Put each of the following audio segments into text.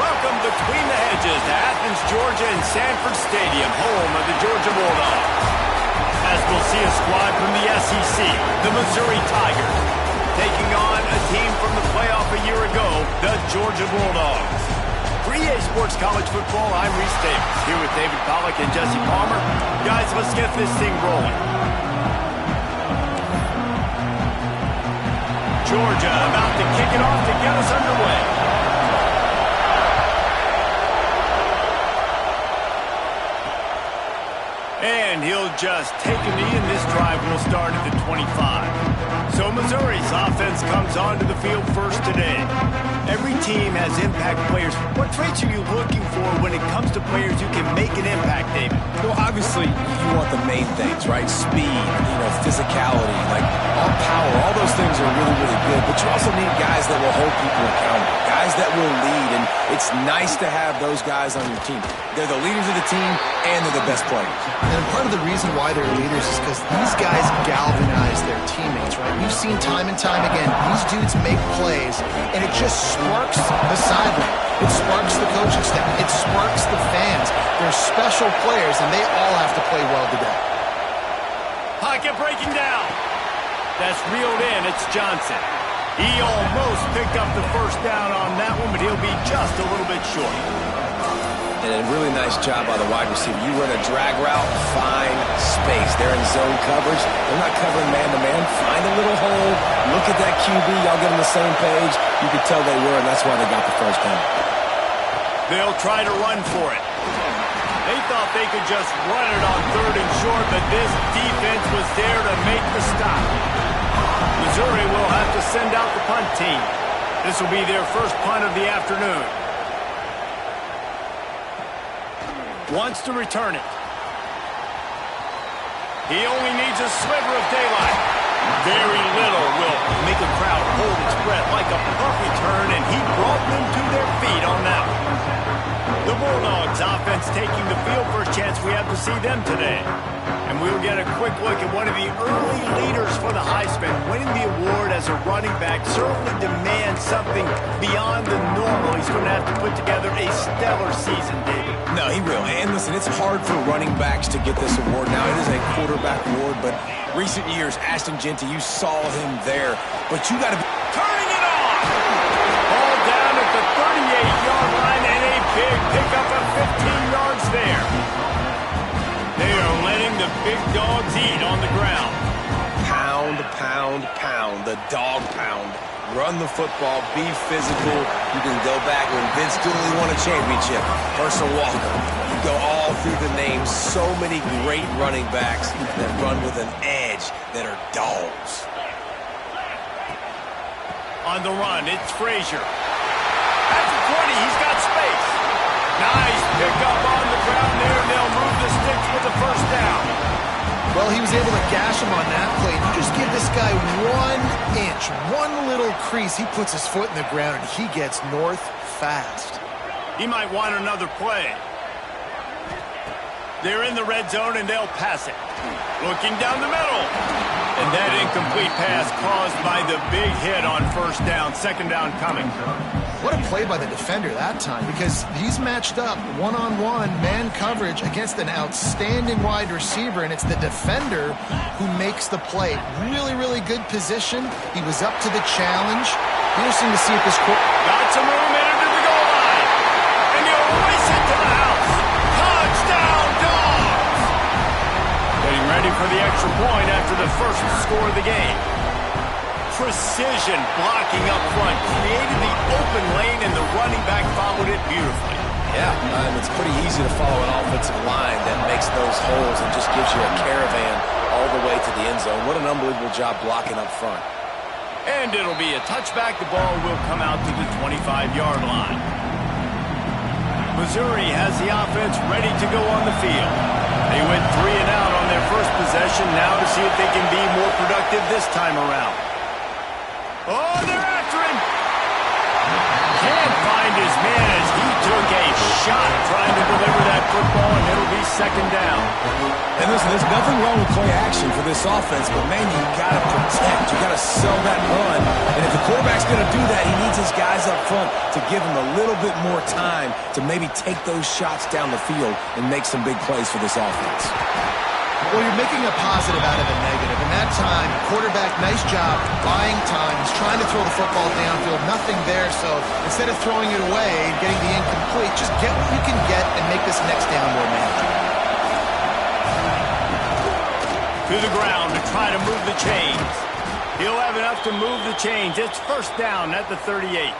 Welcome between the hedges to Athens, Georgia and Sanford Stadium, home of the Georgia Bulldogs. As we'll see a squad from the SEC, the Missouri Tigers, taking on a team from the playoff a year ago, the Georgia Bulldogs. For EA Sports College Football, I'm Reese Davis, here with David Pollack and Jesse Palmer. Guys, let's get this thing rolling. Georgia about to kick it off to get us underway. And he'll just take a knee, and this drive will start at the 25. So Missouri's offense comes onto the field first today. Every team has impact players. What traits are you looking for when it comes to players who can make an impact, David? Well, obviously, you want the main things, right? Speed, physicality, all power. All those things are really, really good. But you also need guys that will hold people accountable, guys that will lead. And it's nice to have those guys on your team. They're the leaders of the team, and they're the best players. And part of the reason why they're leaders is because these guys galvanize their teammates, right? We've seen time and time again, these dudes make plays, and it just sparks the sideline. It sparks the coaching staff. It sparks the fans. They're special players, and they all have to play well today. Pocket breaking down. That's reeled in. It's Johnson. He almost picked up the first down on that one, but he'll be just a little bit short. And a really nice job by the wide receiver. You run a drag route, find space. They're in zone coverage. They're not covering man-to-man. Find a little hole. Look at that QB. Y'all get on the same page. You could tell they were, and that's why they got the first down. They'll try to run for it. They thought they could just run it on 3rd and short, but this defense was there to make the stop. Missouri will have to send out the punt team. This will be their first punt of the afternoon. Wants to return it. He only needs a sliver of daylight. Very little will make a crowd hold its breath like a punt return, and he brought them to their feet on that one. The Bulldogs offense taking the field. First chance we have to see them today. And we'll get a quick look at one of the early leaders for the Heisman. Winning the award as a running back certainly demands something beyond the normal. He's going to have to put together a stellar season, David. No, he will. And listen, it's hard for running backs to get this award. Now, it is a quarterback award, but recent years, Ashton Jeanty, you saw him there. But you got to be turning it on. Ball down at the 38-yard line, and a big pickup of 15 yards there. They are letting the big dogs eat on the ground. Pound, pound, pound. The dog pound. Run the football. Be physical. You can go back when Vince Dooley won a championship. Herschel Walker. You go all through the names. So many great running backs that run with an edge that are dogs. On the run, it's Frazier. At the 20, he's got space. Nice pickup on the ground there, and they'll move the sticks with the first down. Well, he was able to gash him on that play. You just give this guy 1 inch, one little crease. He puts his foot in the ground, and he gets north fast. He might want another play. They're in the red zone, and they'll pass it. Looking down the middle. And that incomplete pass caused by the big hit on first down. Second down coming. What a play by the defender that time, because he's matched up one-on-one man coverage against an outstanding wide receiver, and it's the defender who makes the play. Really, really good position. He was up to the challenge. Interesting to see if this got some room in into the goal line. And he'll race it to the house. Touchdown, Dogs! Getting ready for the extra point after the first score of the game. Precision blocking up front, created the open lane, and the running back followed it beautifully. Yeah, it's pretty easy to follow an offensive line that makes those holes and just gives you a caravan all the way to the end zone. What an unbelievable job blocking up front. And it'll be a touchback. The ball will come out to the 25-yard line. Missouri has the offense ready to go on the field. They went 3 and out on their first possession. Now to see if they can be more productive this time around. Oh, they're after him. Can't find his man as he took a shot trying to deliver that football, and it'll be second down. And listen, there's nothing wrong with play action for this offense, but, man, you got to protect. You got to sell that run. And if the quarterback's going to do that, he needs his guys up front to give him a little bit more time to maybe take those shots down the field and make some big plays for this offense. Well, you're making a positive out of a negative. In that time, quarterback, nice job, buying time. He's trying to throw the football downfield, nothing there. So instead of throwing it away and getting the incomplete, just get what you can get and make this next down more manageable. To the ground to try to move the chains. He'll have enough to move the chains. It's first down at the 38.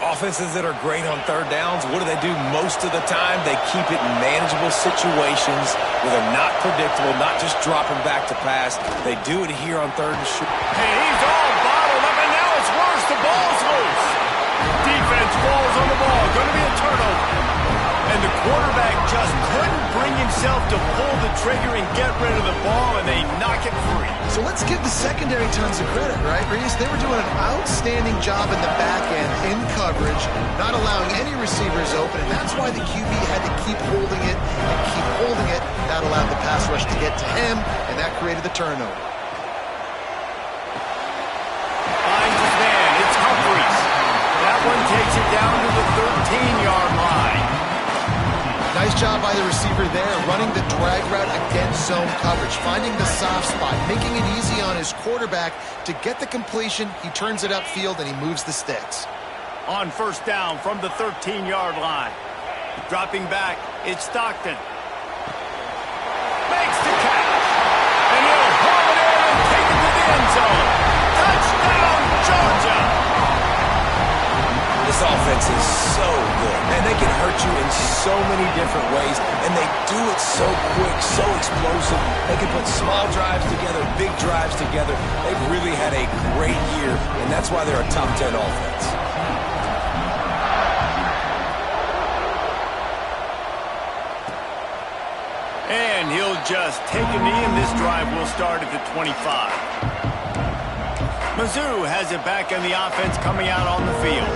Offenses that are great on third downs, what do? Most of the time, they keep it in manageable situations where they're not predictable, not just dropping back to pass. They do it here on third and short. And he's all bottled up, and now it's worse. The ball's loose. Defense falls on the ball. Going to be a turnover. And the quarterback just couldn't bring himself to pull the trigger and get rid of the ball, and they knock it free. So let's give the secondary tons of credit, right, Reese? They were doing an outstanding job in the back end, in coverage, not allowing any receivers open, and that's why the QB had to keep holding it and keep holding it. That allowed the pass rush to get to him, and that created the turnover. Finds his man. It's Humphries. That one takes it down to the 13-yard line. Nice job by the receiver there, running the drag route against zone coverage, finding the soft spot, making it easy on his quarterback to get the completion. He turns it upfield, and he moves the sticks. On first down from the 13-yard line. Dropping back, it's Stockton. Makes the catch. And he'll haul it in and take it to the end zone. Touchdown, Georgia! This offense is so good. Man, they can hurt you in so many different ways, and they do it so quick, so explosive. They can put small drives together, big drives together. They've really had a great year, and that's why they're a top 10 offense. And he'll just take a knee, and this drive will start at the 25. Mizzou has it back in the offense coming out on the field.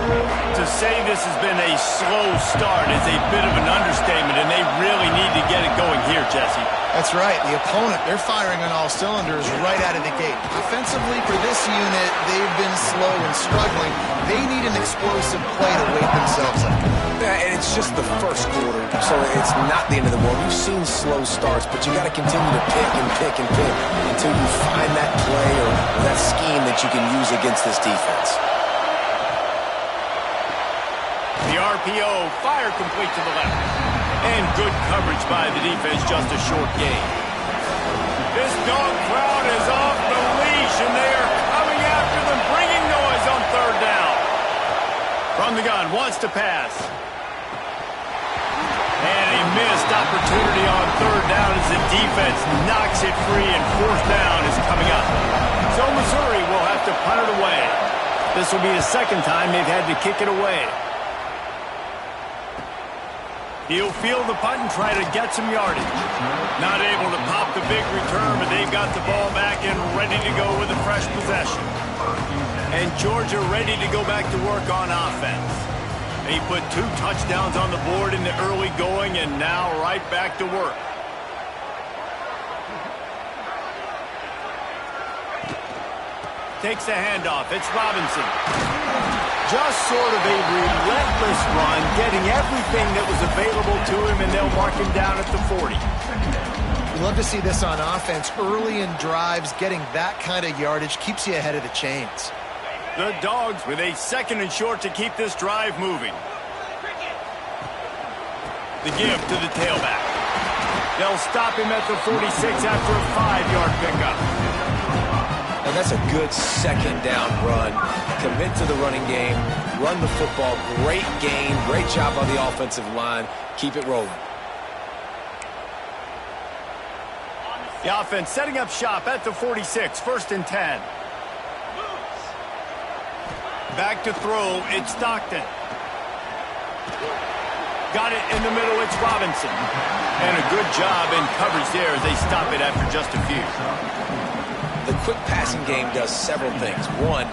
To say this has been a slow start is a bit of an understatement, and they really need to get it going here, Jesse. That's right. The opponent, they're firing on all cylinders right out of the gate. Offensively, for this unit, they've been slow and struggling. They need an explosive play to wake themselves up. Yeah, and it's just the first quarter, so it's not the end of the world. You've seen slow starts, but you got to continue to pick and pick and pick until you find that play or that scheme that you can use against this defense. The RPO, fire complete to the left. And good coverage by the defense, just a short gain. This dog crowd is off the leash, and they are coming after them, bringing noise on third down. From the gun, wants to pass. And a missed opportunity on third down as the defense knocks it free, and fourth down is coming up. So Missouri will have to punt it away. This will be the second time they've had to kick it away. He'll field the punt and try to get some yardage. Not able to pop the big return, but they've got the ball back and ready to go with a fresh possession. And Georgia ready to go back to work on offense. They put 2 touchdowns on the board in the early going, and now right back to work. Takes the handoff. It's Robinson. Just sort of a relentless run, getting everything that was available to him, and they'll mark him down at the 40. We love to see this on offense. Early in drives, getting that kind of yardage keeps you ahead of the chains. The Dogs with a second and short to keep this drive moving. The give to the tailback. They'll stop him at the 46 after a 5-yard pickup. And that's a good second down run. Commit to the running game, run the football. Great gain, great job on the offensive line. Keep it rolling. The offense setting up shop at the 46, first and 10. Back to throw, it's Stockton. Got it in the middle, it's Robinson. And a good job in coverage there as they stop it after just a few. The quick passing game does several things. One,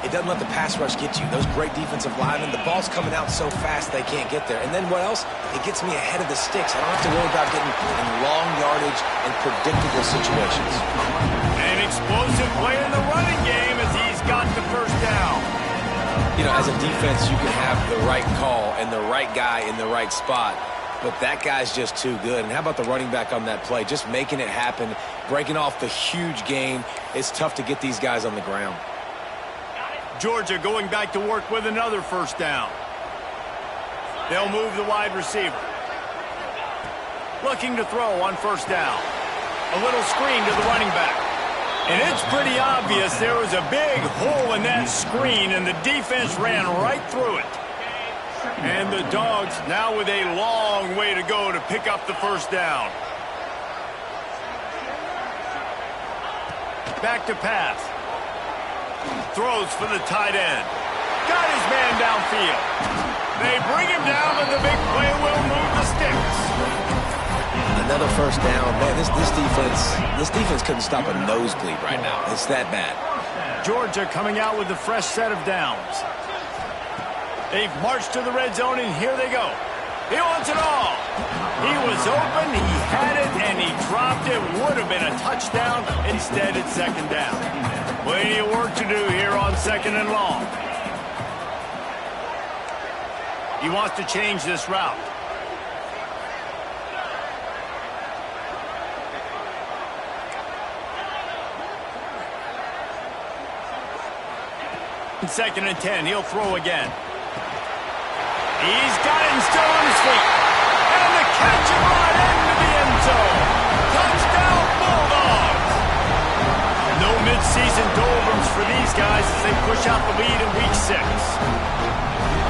it doesn't let the pass rush get you. Those great defensive linemen, the ball's coming out so fast they can't get there. And then what else? It gets me ahead of the sticks. I don't have to worry about getting in long yardage and predictable situations. An explosive play in the running game as he's got the first down. You know, as a defense, you can have the right call and the right guy in the right spot, but that guy's just too good. And how about the running back on that play? Just making it happen, breaking off the huge gain. It's tough to get these guys on the ground. Georgia going back to work with another first down. They'll move the wide receiver. Looking to throw on first down. A little screen to the running back. And it's pretty obvious there was a big hole in that screen, and the defense ran right through it. And the Dogs now with a long way to go to pick up the first down. Back to pass. Throws for the tight end. Got his man downfield. They bring him down, and the big play will move the sticks. Another first down. Man, this defense couldn't stop a nosebleed right now. It's that bad. Georgia coming out with a fresh set of downs. They've marched to the red zone, and here they go. He wants it all. He was open, he had it, and he dropped it. Would have been a touchdown. Instead, it's second down. Plenty of work to do here on second and long. He wants to change this route. Second and 10, he'll throw again. He's got it and still on his feet. And the catch right into the end zone. Touchdown, Bulldogs. No midseason doldrums for these guys as they push out the lead in week 6.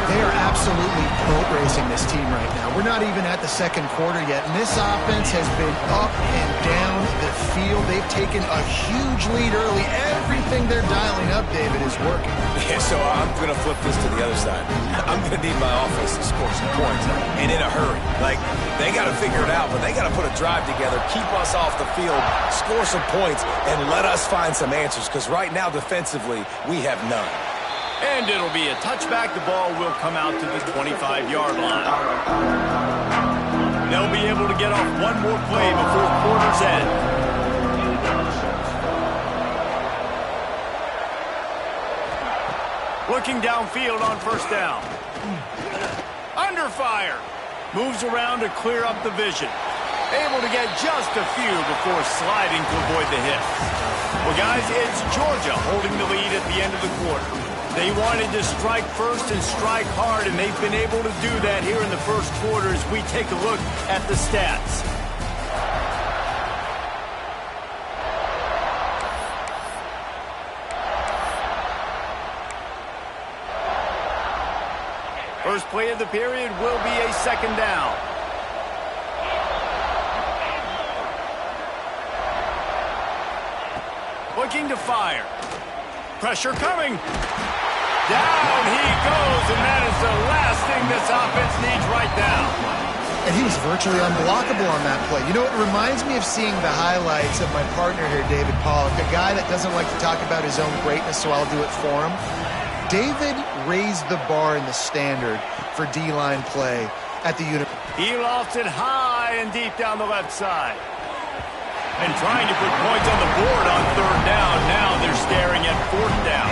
They are absolutely boat racing this team right now. We're not even at the second quarter yet, and this offense has been up and down the field. They've taken a huge lead early. Everything they're dialing up, David, is working. Yeah, so I'm going to flip this to the other side. I'm going to need my offense to score some points, and in a hurry. Like, they got to figure it out, but they got to put a drive together, keep us off the field, score some points, and let us find some answers, because right now, defensively, we have none. And it'll be a touchback. The ball will come out to the 25-yard line. They'll be able to get off one more play before quarter's end. Looking downfield on first down. Under fire. Moves around to clear up the vision. Able to get just a few before sliding to avoid the hit. Well, guys, it's Georgia holding the lead at the end of the quarter. They wanted to strike first and strike hard, and they've been able to do that here in the first quarter as we take a look at the stats. First play of the period will be a second down. Looking to fire. Pressure coming. Down he goes, and that is the last thing this offense needs right now. And he was virtually unblockable on that play. You know, it reminds me of seeing the highlights of my partner here, David Pollock, a guy that doesn't like to talk about his own greatness, so I'll do it for him. David raised the bar in the standard for D-line play at the university. He lofts it high and deep down the left side. And trying to put points on the board on third down. Now they're staring at fourth down.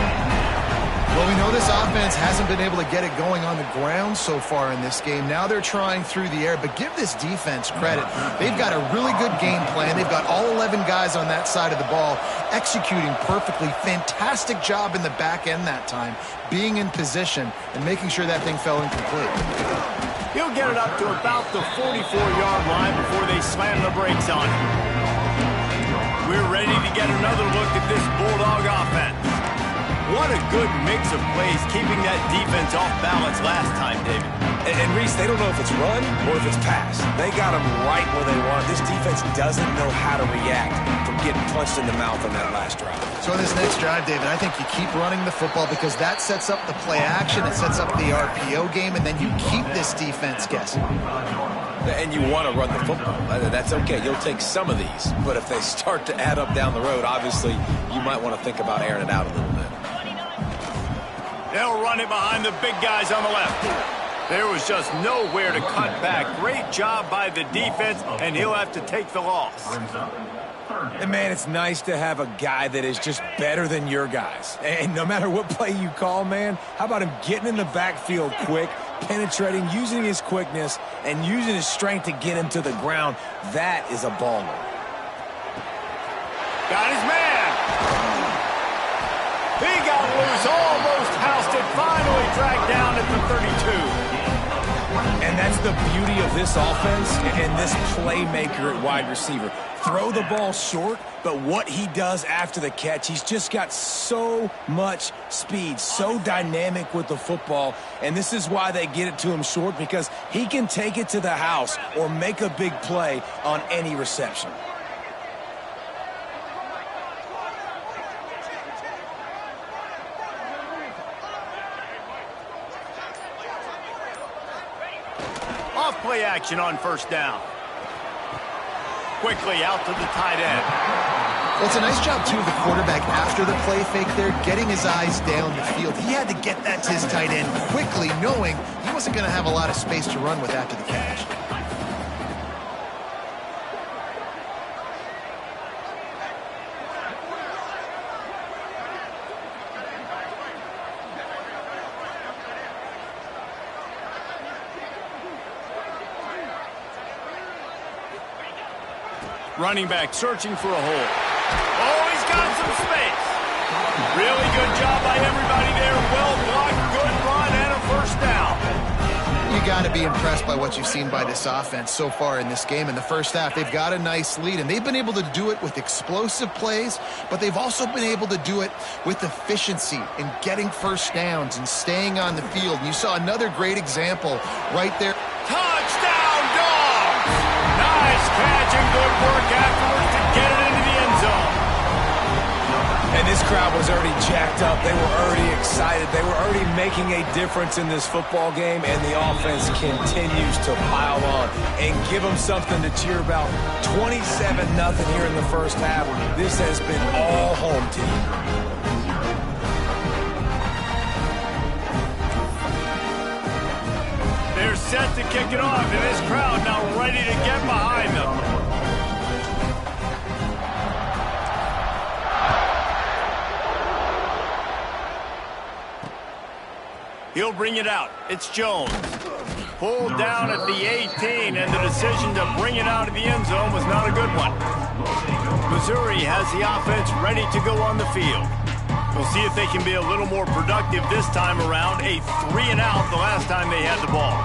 Well, we know this offense hasn't been able to get it going on the ground so far in this game. Now they're trying through the air, but give this defense credit. They've got a really good game plan. They've got all 11 guys on that side of the ball executing perfectly. Fantastic job in the back end that time, being in position and making sure that thing fell incomplete. He'll get it up to about the 44-yard line before they slam the brakes on it. We're ready to get another look at this Bulldog offense. What a good mix of plays, keeping that defense off balance last time, David. And Reese, they don't know if it's run or if it's pass. They got them right where they want. This defense doesn't know how to react from getting punched in the mouth on that last drive. So on this next drive, David, I think you keep running the football because that sets up the play action, it sets up the RPO game, and then you keep this defense guessing. And you want to run the football. That's okay. You'll take some of these. But if they start to add up down the road, obviously, you might want to think about airing it out a little bit. They'll run it behind the big guys on the left. There was just nowhere to cut back. Great job by the defense, and he'll have to take the loss. And, man, it's nice to have a guy that is just better than your guys. And no matter what play you call, man, how about him getting in the backfield quick, penetrating, using his quickness, and using his strength to get him to the ground? That is a baller. Got his man. He got loose, almost housed it, finally dragged down at the 32. And that's the beauty of this offense and this playmaker at wide receiver. Throw the ball short, but what he does after the catch, he's just got so much speed, so dynamic with the football, and this is why they get it to him short, because he can take it to the house or make a big play on any reception. Off-play action on first down. Quickly out to the tight end. Well, it's a nice job, too, of the quarterback after the play fake there, getting his eyes down the field. He had to get that to his tight end quickly, knowing he wasn't going to have a lot of space to run with after the catch. Running back searching for a hole. Oh, he's got some space. Really good job by everybody there. Well blocked, good run, and a first down. You got to be impressed by what you've seen by this offense so far in this game. In the first half, they've got a nice lead, and they've been able to do it with explosive plays, but they've also been able to do it with efficiency and getting first downs and staying on the field. And you saw another great example right there. Touchdown, Dogs! Nice catch and good work afterwards to get it into the end zone. And this crowd was already jacked up. They were already excited. They were already making a difference in this football game, and the offense continues to pile on and give them something to cheer about. 27-0 here in the first half. This has been all home team. They're set to kick it off, and this crowd now ready to get behind them. He'll bring it out. It's Jones. Pulled down at the 18, and the decision to bring it out of the end zone was not a good one. Missouri has the offense ready to go on the field. We'll see if they can be a little more productive this time around. A 3-and-out the last time they had the ball.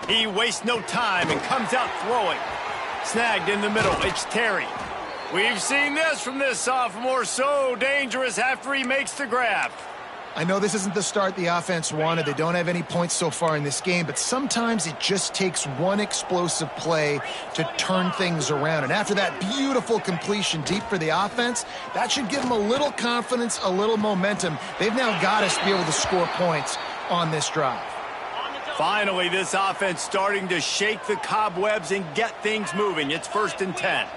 He wastes no time and comes out throwing. Snagged in the middle. It's Terry. We've seen this from this sophomore. So dangerous after he makes the grab. I know this isn't the start the offense wanted. They don't have any points so far in this game, but sometimes it just takes one explosive play to turn things around. And after that beautiful completion deep for the offense, that should give them a little confidence, a little momentum. They've now got us to be able to score points on this drive. Finally, this offense starting to shake the cobwebs and get things moving. It's 1st and 10.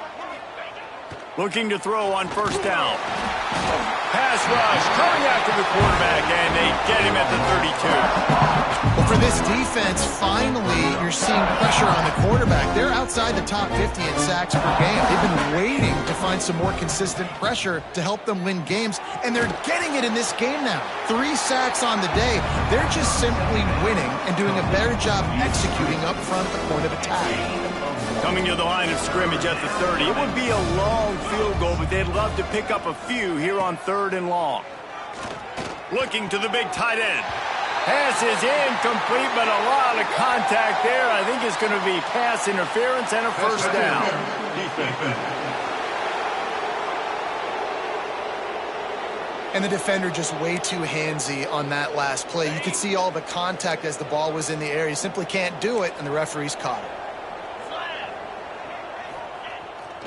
Looking to throw on first down. Pass rush coming after the quarterback, and they get him at the 32. Well, for this defense, finally, you're seeing pressure on the quarterback. They're outside the top 50 in sacks per game. They've been waiting to find some more consistent pressure to help them win games, and they're getting it in this game now. 3 sacks on the day. They're just simply winning and doing a better job executing up front the point of attack. Coming to the line of scrimmage at the 30. It would be a long field goal, but they'd love to pick up a few here on 3rd and long. Looking to the big tight end. Pass is incomplete, but a lot of contact there. I think it's going to be pass interference and a first down. And the defender just way too handsy on that last play. You could see all the contact as the ball was in the air. You simply can't do it, and the referees caught it.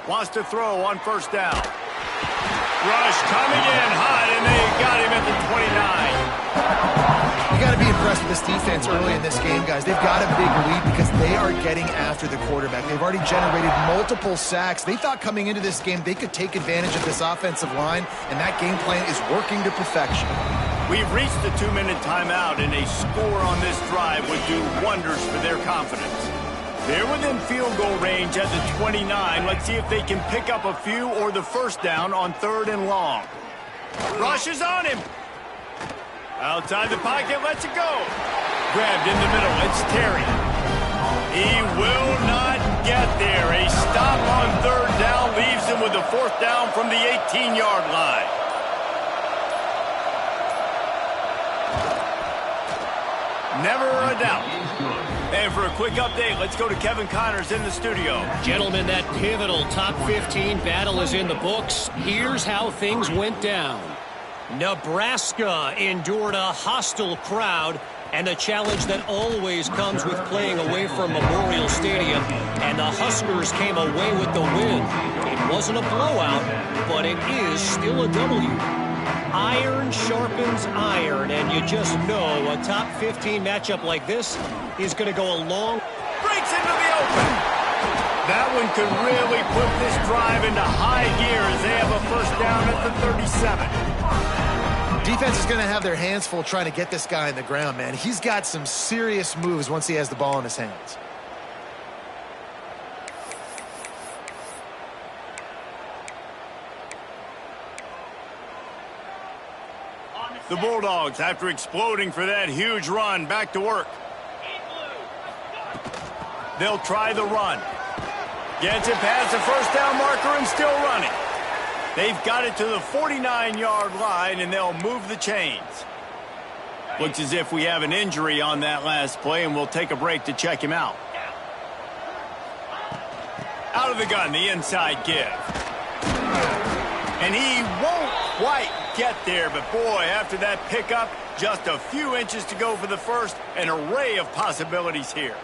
Wants to throw on first down. Rush coming in hot, and they got him at the 29. You got to be impressed with this defense early in this game, guys. They've got a big lead because they are getting after the quarterback. They've already generated multiple sacks. They thought coming into this game they could take advantage of this offensive line, and that game plan is working to perfection. We've reached the 2-minute timeout, and a score on this drive would do wonders for their confidence. They're within field goal range at the 29. Let's see if they can pick up a few or the first down on 3rd and long. Rushes on him. Outside the pocket, lets it go. Grabbed in the middle, it's Terry. He will not get there. A stop on 3rd down leaves him with a 4th down from the 18-yard line. Never a doubt. And for a quick update, let's go to Kevin Connors in the studio. Gentlemen, that pivotal top 15 battle is in the books. Here's how things went down. Nebraska endured a hostile crowd and the challenge that always comes with playing away from Memorial Stadium, and the Huskers came away with the win. It wasn't a blowout, but it is still a W. Iron sharpens iron, and you just know a top 15 matchup like this is going to go a long... Breaks into the open. That one could really put this drive into high gear as they have a first down at the 37. Defense is going to have their hands full trying to get this guy in the ground, man. He's got some serious moves once he has the ball in his hands. The Bulldogs, after exploding for that huge run, back to work. They'll try the run. Gets it past the first down marker and still running. They've got it to the 49-yard line, and they'll move the chains. Looks as if we have an injury on that last play, and we'll take a break to check him out. Out of the gun, the inside give. And he won't quite get there, but boy, after that pickup, just a few inches to go for the first. An array of possibilities here.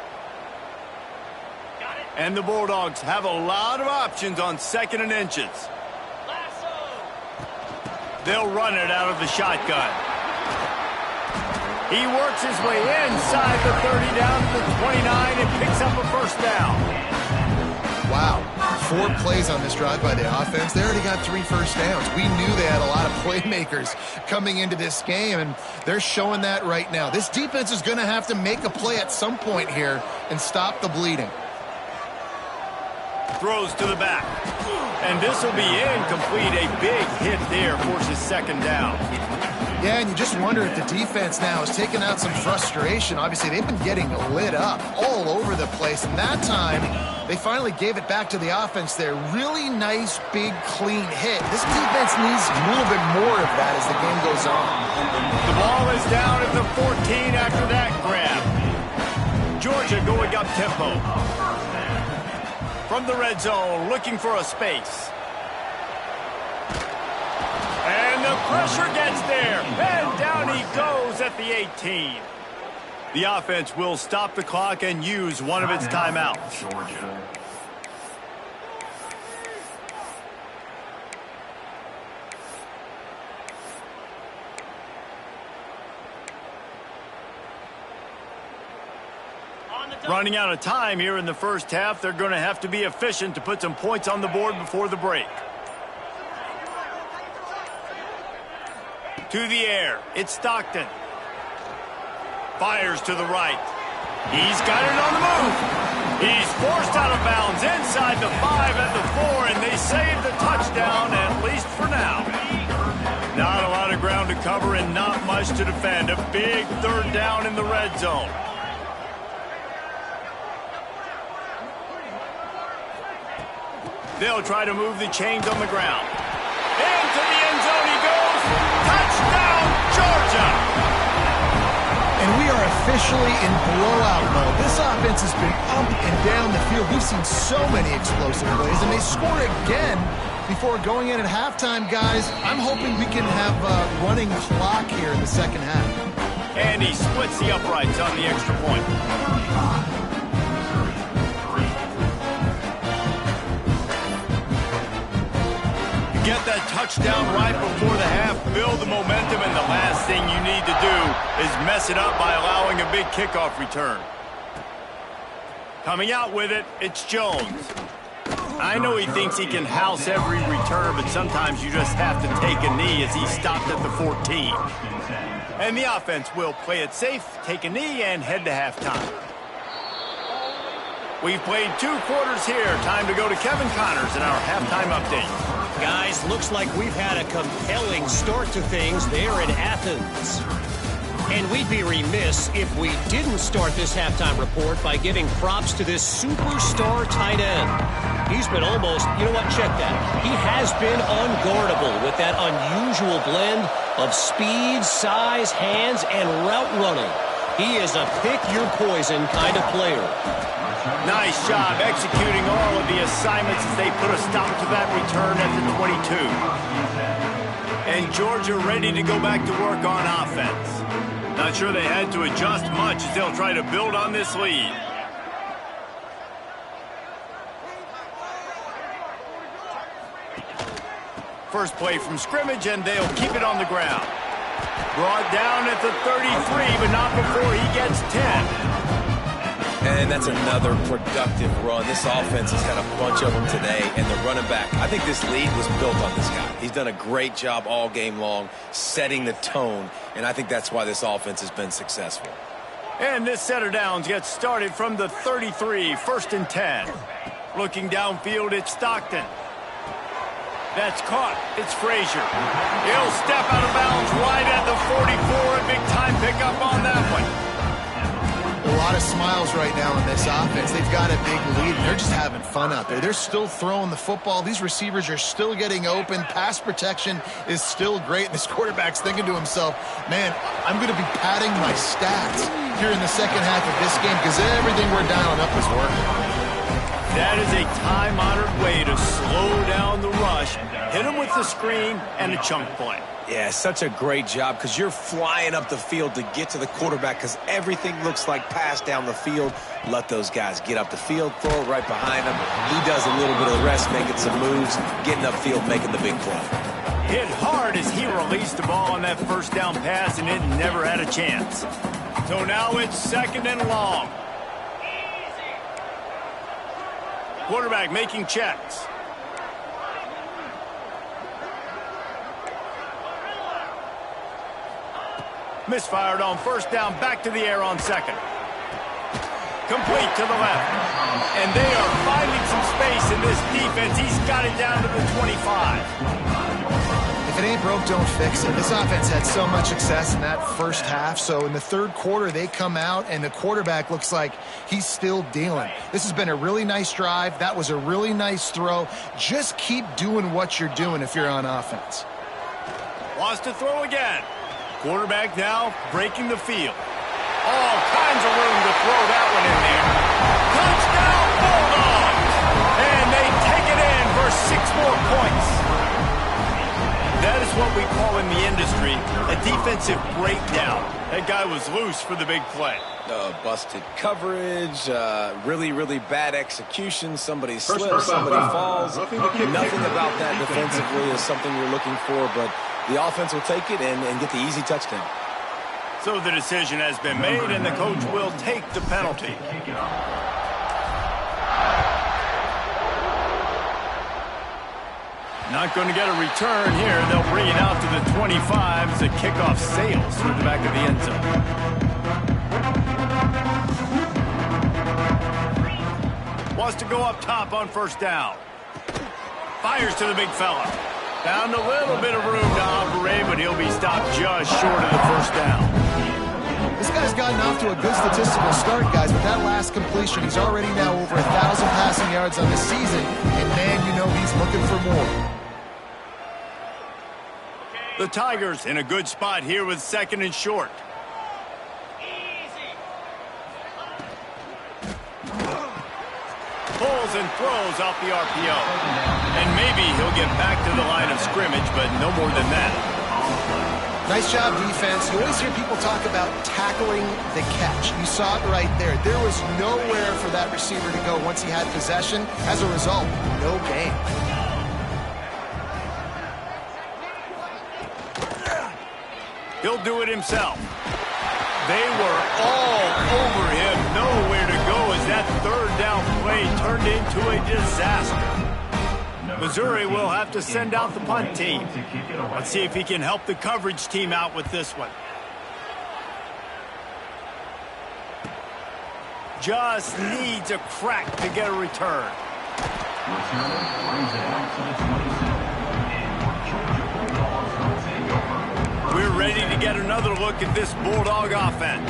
And the Bulldogs have a lot of options on 2nd and inches. They'll run it out of the shotgun. He works his way inside the 30 down to the 29 and picks up a first down. Wow. 4 plays on this drive by the offense. They already got 3 first downs. We knew they had a lot of playmakers coming into this game, and they're showing that right now. This defense is going to have to make a play at some point here and stop the bleeding. Throws to the back. And this will be incomplete. A big hit there forces 2nd down. Yeah, and you just wonder if the defense now is taking out some frustration. Obviously, they've been getting lit up all over the place. And that time, they finally gave it back to the offense there. Really nice, big, clean hit. This defense needs a little bit more of that as the game goes on. The ball is down at the 14 after that grab. Georgia going up tempo. From the red zone, looking for a space. And the pressure gets there. And down he goes at the 18. The offense will stop the clock and use one of its timeouts. Georgia. Running out of time here in the first half. They're going to have to be efficient to put some points on the board before the break. To the air. It's Stockton. Fires to the right. He's got it on the move. He's forced out of bounds inside the 5 at the 4, and they save the touchdown, at least for now. Not a lot of ground to cover and not much to defend. A big 3rd down in the red zone. They'll try to move the chains on the ground. Into the end zone he goes. Touchdown, Georgia! And we are officially in blowout mode. This offense has been up and down the field. We've seen so many explosive plays, and they score again before going in at halftime, guys. I'm hoping we can have a running clock here in the second half. And he splits the uprights on the extra point. Get that touchdown right before the half, build the momentum, and the last thing you need to do is mess it up by allowing a big kickoff return. Coming out with it, it's Jones. I know he thinks he can house every return, but sometimes you just have to take a knee as he stopped at the 14. And the offense will play it safe, take a knee, and head to halftime. We've played 2 quarters here. Time to go to Kevin Connors in our halftime update. Guys, looks like we've had a compelling start to things there in Athens. And we'd be remiss if we didn't start this halftime report by giving props to this superstar tight end. He's been almost, you know what, check that. He has been unguardable with that unusual blend of speed, size, hands, and route running. He is a pick-your-poison kind of player. Nice job executing all of the assignments as they put a stop to that return at the 22. And Georgia ready to go back to work on offense. Not sure they had to adjust much as they'll try to build on this lead. First play from scrimmage, and they'll keep it on the ground. Brought down at the 33, but not before he gets 10. And that's another productive run. This offense has had a bunch of them today, and the running back, I think this lead was built on this guy. He's done a great job all game long, setting the tone, and I think that's why this offense has been successful. And this set of downs gets started from the 33, 1st and 10. Looking downfield, it's Stockton. That's caught. It's Frazier. He'll step out of bounds right at the 44, a big-time pickup on that one. A lot of smiles right now in this offense. They've got a big lead. They're just having fun out there. They're still throwing the football. These receivers are still getting open. Pass protection is still great. This quarterback's thinking to himself, man, I'm going to be padding my stats here in the second half of this game because everything we're dialing up is working. That is a time-honored way to slow down the rush, hit him with the screen, and a chunk play. Yeah, such a great job because you're flying up the field to get to the quarterback because everything looks like pass down the field. Let those guys get up the field, throw it right behind him. He does a little bit of the rest, making some moves, getting upfield, making the big play. Hit hard as he released the ball on that first down pass, and it never had a chance. So now it's 2nd and long. Quarterback making checks. Misfired on 1st down, back to the air on 2nd. Complete to the left. And they are finding some space in this defense. He's got it down to the 25. If it ain't broke, don't fix it. This offense had so much success in that first half, so in the 3rd quarter, they come out, and the quarterback looks like he's still dealing. This has been a really nice drive. That was a really nice throw. Just keep doing what you're doing if you're on offense. Wants to throw again. Quarterback now breaking the field. All kinds of room to throw that one in there. Touchdown, Bulldogs! And they take it in for 6 more points. That is what we call in the industry a defensive breakdown. That guy was loose for the big play. Busted coverage, really, really bad execution. Somebody slips, somebody falls. Nothing about that defensively is something you're looking for, but the offense will take it and get the easy touchdown. So the decision has been made, and the coach will take the penalty. Not going to get a return here. They'll bring it out to the 25 as the kickoff sails through the back of the end zone. Wants to go up top on 1st down. Fires to the big fella. Found a little bit of room to operate, but he'll be stopped just short of the 1st down. This guy's gotten off to a good statistical start, guys. With that last completion, he's already now over 1,000 passing yards on the season, and man, you know he's looking for more. The Tigers in a good spot here with 2nd and short. Pulls and throws off the RPO. And maybe he'll get back to the line of scrimmage, but no more than that. Nice job, defense. You always hear people talk about tackling the catch. You saw it right there. There was nowhere for that receiver to go once he had possession. As a result, no gain. He'll do it himself. They were all over him. Nowhere to go as that third down play turned into a disaster. Missouri will have to send out the punt team. Let's see if he can help the coverage team out with this one. Just needs a crack to get a return. We're ready to get another look at this Bulldog offense.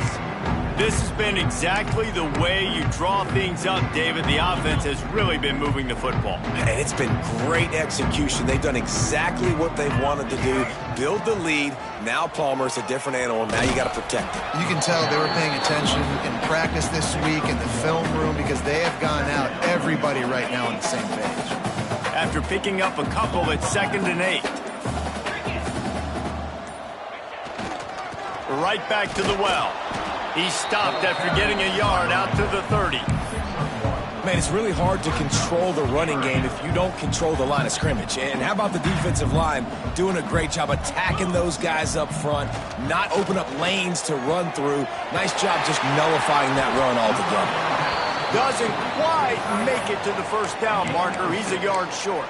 This has been exactly the way you draw things up, David. The offense has really been moving the football. And it's been great execution. They've done exactly what they've wanted to do. Build the lead. Now Palmer's a different animal. Now you got to protect it. You can tell they were paying attention in practice this week in the film room because they have gone out, everybody right now on the same page. After picking up a couple at 2nd and 8. Right back to the well. He stopped after getting a yard out to the 30. Man, it's really hard to control the running game if you don't control the line of scrimmage. And how about the defensive line doing a great job attacking those guys up front, not open up lanes to run through. Nice job just nullifying that run altogether. Doesn't quite make it to the first down marker. He's a yard short.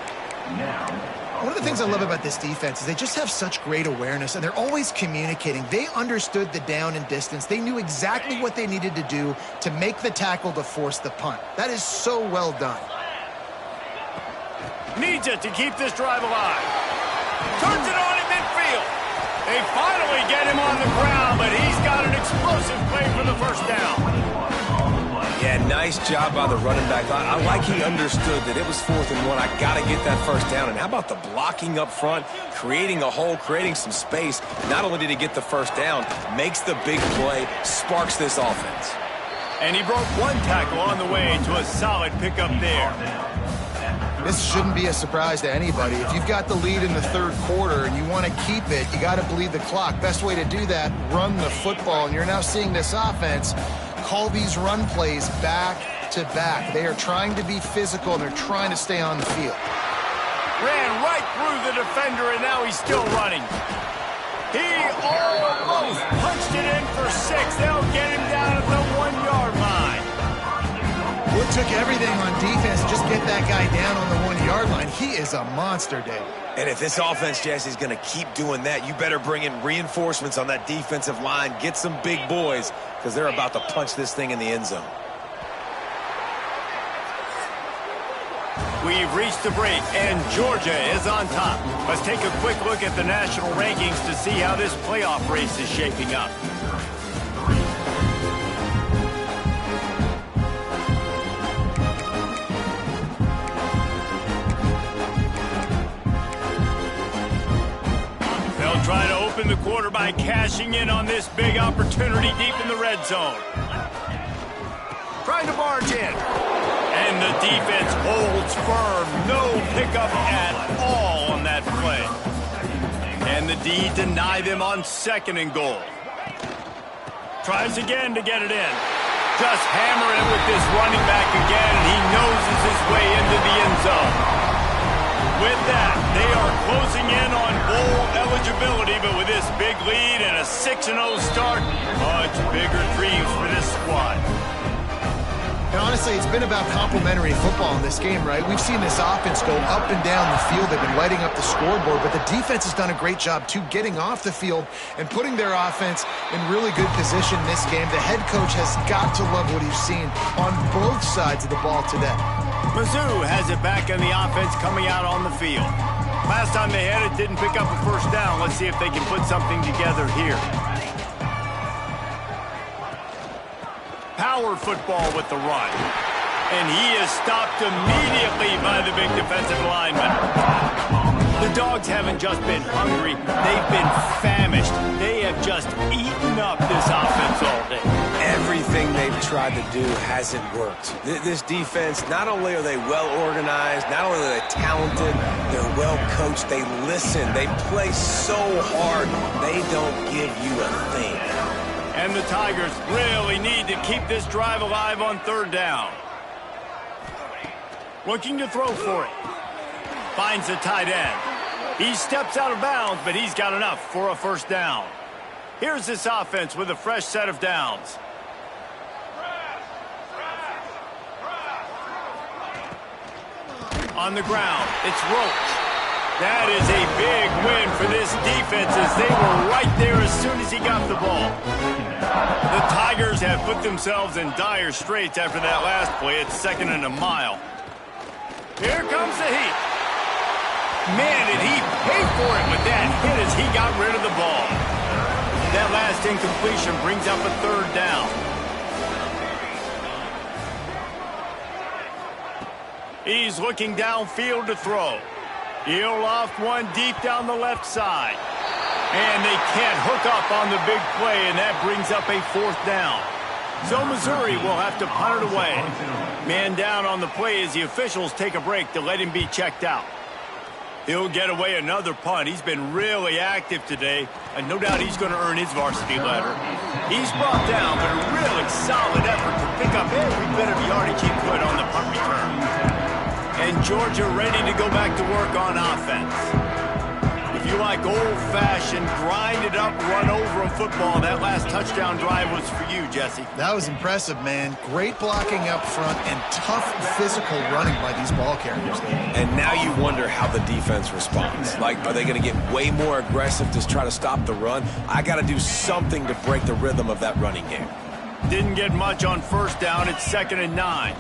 One of the things I love about this defense is they just have such great awareness, and they're always communicating. They understood the down and distance. They knew exactly what they needed to do to make the tackle to force the punt. That is so well done. Needs it to keep this drive alive. Turns it on in midfield. They finally get him on the ground, but he's got an explosive play for the first down. Yeah, nice job by the running back. I like he understood that it was 4th and 1. I got to get that first down. And how about the blocking up front, creating a hole, creating some space. Not only did he get the first down, makes the big play, sparks this offense. And he broke one tackle on the way to a solid pickup there. This shouldn't be a surprise to anybody. If you've got the lead in the third quarter and you want to keep it, you got to bleed the clock. Best way to do that, run the football. And you're now seeing this offense call these run plays back to back. They are trying to be physical, and they're trying to stay on the field. Ran right through the defender, and now he's still running. He almost punched it in for 6. They'll get him down at the 1-yard line. Well, it took everything on defense to just get that guy down on the 1-yard line. He is a monster, David. And if this offense, Jesse, is going to keep doing that, you better bring in reinforcements on that defensive line. Get some big boys, because they're about to punch this thing in the end zone. We've reached the break, and Georgia is on top. Let's take a quick look at the national rankings to see how this playoff race is shaping up. They'll try to open the quarter by cashing in on this big opportunity deep in the red zone. Trying to barge in. And the defense holds firm. No pickup at all on that play. And the D deny them on 2nd and goal. Tries again to get it in. Just hammer it with this running back again, and he noses his way into the end zone. With that, they are closing in on bowl eligibility, but with this big lead and a 6-0 start, much bigger dreams for this squad. And honestly, it's been about complementary football in this game, right? We've seen this offense go up and down the field. They've been lighting up the scoreboard, but the defense has done a great job, too, getting off the field and putting their offense in really good position in this game. The head coach has got to love what he's seen on both sides of the ball today. Mizzou has it back in the offense coming out on the field. Last time they had it, didn't pick up a first down. Let's see if they can put something together here. Power football with the run. And he is stopped immediately by the big defensive lineman. The Dogs haven't just been hungry, they've been famished. They have just eaten up this offense all day. Everything they've tried to do hasn't worked. This defense, not only are they well organized, not only are they talented, they're well coached, they listen, they play so hard, they don't give you a thing. And the Tigers really need to keep this drive alive on 3rd down. Looking to throw for it. Finds the tight end. He steps out of bounds, but he's got enough for a first down. Here's this offense with a fresh set of downs. On the ground, it's Roach. That is a big win for this defense as they were right there as soon as he got the ball. The Tigers have put themselves in dire straits after that last play. It's 2nd and a mile. Here comes the heat. Man, did he pay for it with that hit as he got rid of the ball. That last incompletion brings up a 3rd down. He's looking downfield to throw. He'll loft one deep down the left side. And they can't hook up on the big play, and that brings up a 4th down. So Missouri will have to punt it away. Man down on the play as the officials take a break to let him be checked out. He'll get away another punt. He's been really active today, and no doubt he's going to earn his varsity letter. He's brought down, but a really solid effort to pick up every bit of yardage he could on the punt return. And Georgia ready to go back to work on offense. If you like old-fashioned, grind-it-up, run-over in football, that last touchdown drive was for you, Jesse. That was impressive, man. Great blocking up front and tough physical running by these ball carriers. And now you wonder how the defense responds. Like, are they going to get way more aggressive to try to stop the run? I got to do something to break the rhythm of that running game. Didn't get much on 1st down. It's 2nd and 9.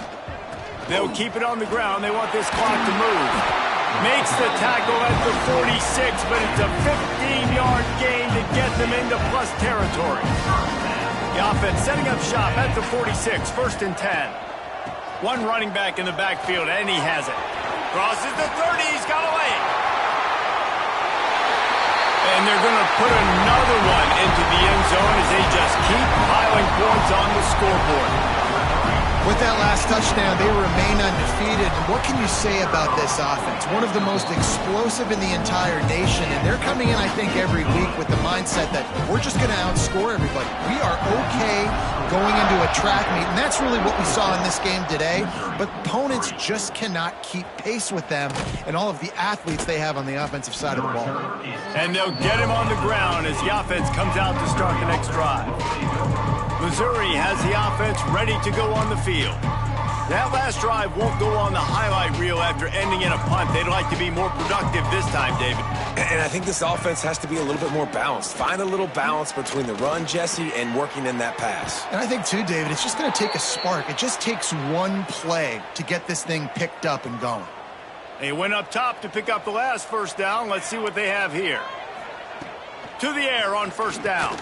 They'll keep it on the ground. They want this clock to move. Makes the tackle at the 46, but it's a 15-yard gain to get them into plus territory. The offense setting up shop at the 46, 1st and 10. One running back in the backfield, and he has it. Crosses the 30, he's got a lane. And they're going to put another one into the end zone as they just keep piling points on the scoreboard. With that last touchdown, they remain undefeated. And what can you say about this offense? One of the most explosive in the entire nation. And they're coming in, I think, every week with the mindset that we're just going to outscore everybody. We are okay going into a track meet. And that's really what we saw in this game today. But opponents just cannot keep pace with them and all of the athletes they have on the offensive side of the ball. And they'll get him on the ground as the offense comes out to start the next drive. Missouri has the offense ready to go on the field. That last drive won't go on the highlight reel after ending in a punt. They'd like to be more productive this time, David. And I think this offense has to be a little bit more balanced. Find a little balance between the run, Jesse, and working in that pass. And I think, too, David, it's just going to take a spark. It just takes one play to get this thing picked up and going. They went up top to pick up the last 1st down. Let's see what they have here. To the air on 1st down.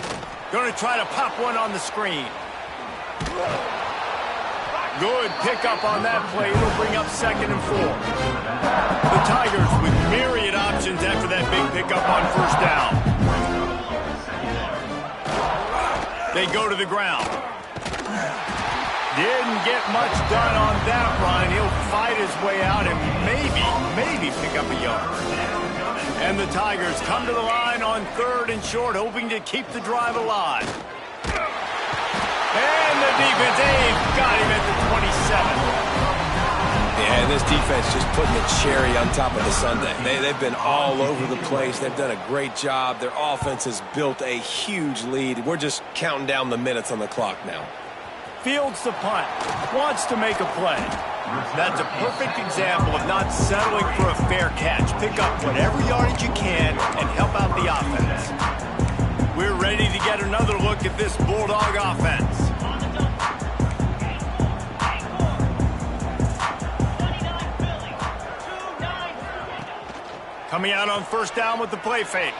Going to try to pop one on the screen. Good pickup on that play. It'll bring up 2nd and 4. The Tigers with myriad options after that big pickup on 1st down. They go to the ground. Didn't get much done on that run. He'll fight his way out and maybe pick up a yard. And the Tigers come to the line on 3rd and short, hoping to keep the drive alive. And the defense, they've got him at the 27. Yeah, and this defense just putting the cherry on top of the sundae. They've been all over the place. They've done a great job. Their offense has built a huge lead. We're just counting down the minutes on the clock now. Fields the punt, wants to make a play. That's a perfect example of not settling for a fair catch. Pick up whatever yardage you can and help out the offense. We're ready to get another look at this Bulldog offense. Coming out on 1st down with the play fake.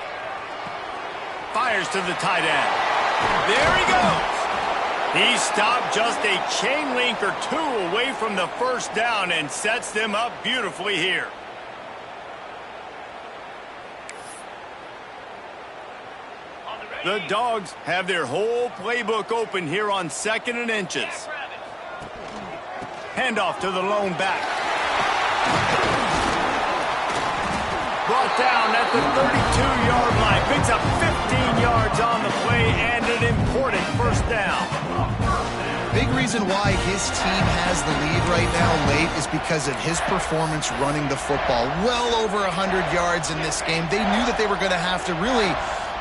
Fires to the tight end. There he goes. He stopped just a chain link or 2 away from the 1st down and sets them up beautifully here. The Dogs have their whole playbook open here on 2nd and inches. Handoff to the lone back. Brought down at the 32-yard line. Picks up 15 yards on the play and an important 1st down. Big reason why his team has the lead right now late is because of his performance running the football. Well over 100 yards in this game. They knew that they were going to have to really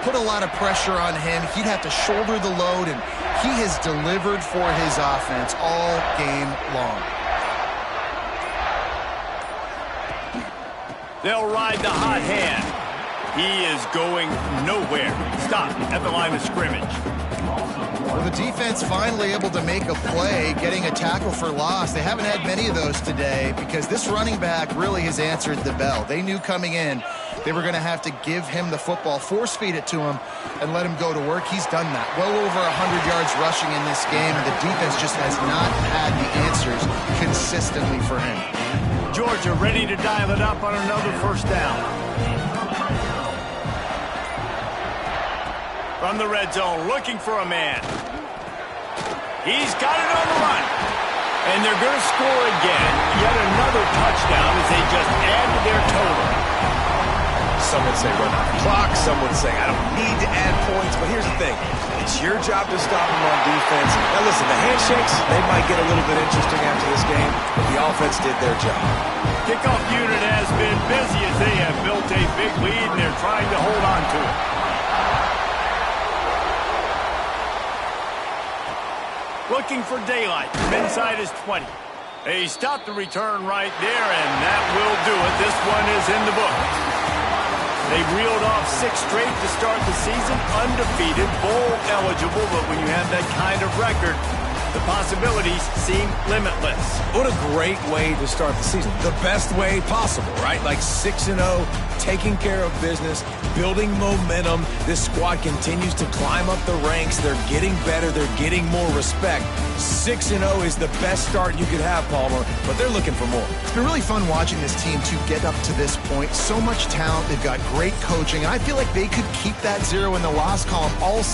put a lot of pressure on him. He'd have to shoulder the load, and he has delivered for his offense all game long. They'll ride the hot hand. He is going nowhere. Stop at the line of scrimmage. Well, the defense finally able to make a play, getting a tackle for loss. They haven't had many of those today because this running back really has answered the bell. They knew coming in they were going to have to give him the football, force feed it to him, and let him go to work. He's done that. Well over 100 yards rushing in this game, and the defense just has not had the answers consistently for him. Georgia ready to dial it up on another first down. From the red zone, looking for a man. He's got it on the run. And they're going to score again. Yet another touchdown as they just add to their total. Some would say run out the clock. Some would say I don't need to add points. But here's the thing. It's your job to stop them on defense. Now listen, the handshakes, they might get a little bit interesting after this game, but the offense did their job. Kickoff unit has been busy as they have built a big lead, and they're trying to hold on to it. Looking for daylight from inside his 20. They stopped the return right there, and that will do it. This one is in the book. They reeled off 6 straight to start the season, undefeated, bowl eligible, but when you have that kind of record, the possibilities seem limitless. What a great way to start the season. The best way possible, right? Like 6-0, taking care of business, building momentum. This squad continues to climb up the ranks. They're getting better. They're getting more respect. 6-0 is the best start you could have, Palmer, but they're looking for more. It's been really fun watching this team to get up to this point. So much talent. They've got great coaching, and I feel like they could keep that 0 in the loss column all season.